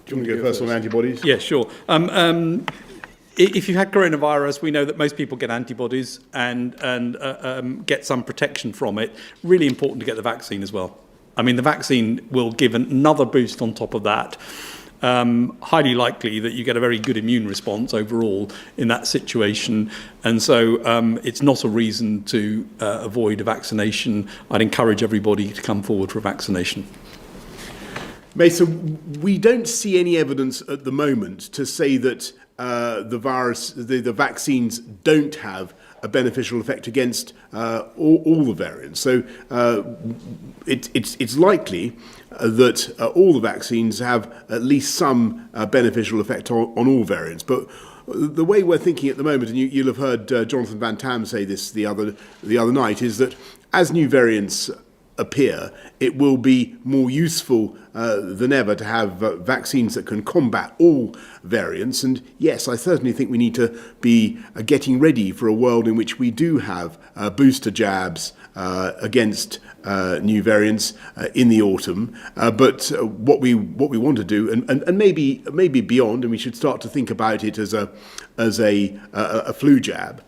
Do you want to go first on antibodies? Yeah, sure. If you've had coronavirus, we know that most people get antibodies and get some protection from it. Really important to get the vaccine as well. I mean, the vaccine will give another boost on top of that. Highly likely that you get a very good immune response overall in that situation. And so it's not a reason to avoid a vaccination. I'd encourage everybody to come forward for a vaccination. Mason, we don't see any evidence at the moment to say that the vaccines don't have a beneficial effect against all the variants. So it's likely that all the vaccines have at least some beneficial effect on all variants. But the way we're thinking at the moment, and you'll have heard Jonathan Van Tam say this the other night, is that as new variants appear, it will be more useful than ever to have vaccines that can combat all variants. And yes, I certainly think we need to be getting ready for a world in which we do have booster jabs against new variants in the autumn. But what we want to do, and maybe beyond, and we should start to think about it as a flu jab.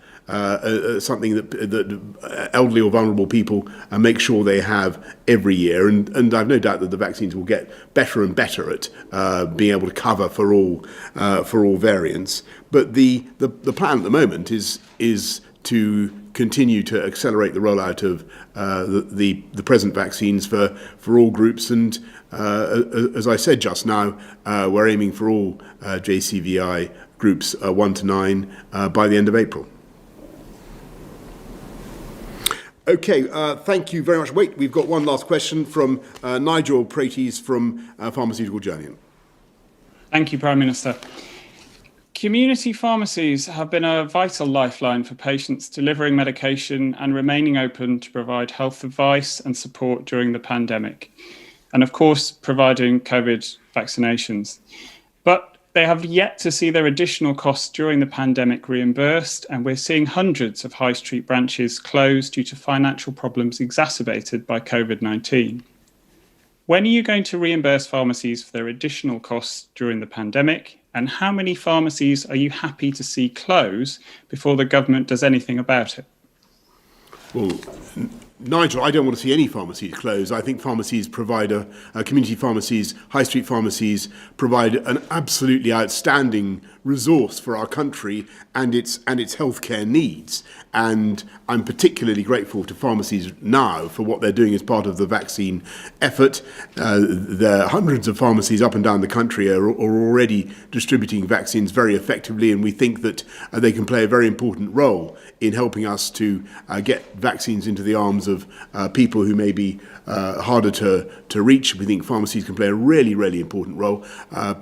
Something that elderly or vulnerable people make sure they have every year, and I've no doubt that the vaccines will get better and better at being able to cover for all variants. But the plan at the moment is to continue to accelerate the rollout of the present vaccines for all groups, and as I said just now, we're aiming for all JCVI groups 1 to 9 by the end of April. Okay, thank you very much. Wait, we've got one last question from Nigel Praties from Pharmaceutical Journal. Thank you, Prime Minister. Community pharmacies have been a vital lifeline for patients delivering medication and remaining open to provide health advice and support during the pandemic, and of course, providing COVID vaccinations. But they have yet to see their additional costs during the pandemic reimbursed, and we're seeing hundreds of high street branches close due to financial problems exacerbated by COVID-19. When are you going to reimburse pharmacies for their additional costs during the pandemic, and how many pharmacies are you happy to see close before the government does anything about it? Well, Nigel, I don't want to see any pharmacies close. I think pharmacies provide community pharmacies, high street pharmacies provide an absolutely outstanding resource for our country and its healthcare needs. And I'm particularly grateful to pharmacies now for what they're doing as part of the vaccine effort. There are hundreds of pharmacies up and down the country are already distributing vaccines very effectively, and we think that they can play a very important role in helping us to get vaccines into the arms of people who may be harder to reach. We think pharmacies can play a really, really important role.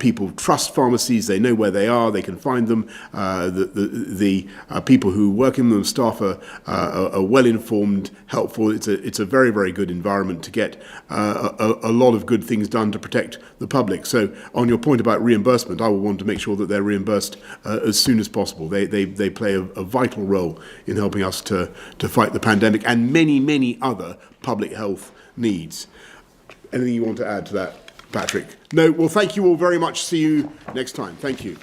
People trust pharmacies, they know where they are, they can find them. The people who work in them, staff are well-informed, helpful. It's a very, very good environment to get a lot of good things done to protect the public. So on your point about reimbursement, I will want to make sure that they're reimbursed as soon as possible. They play a vital role in helping us to fight the pandemic and many, many other public health needs. Anything you want to add to that, Patrick? No? Well, thank you all very much. See you next time. Thank you.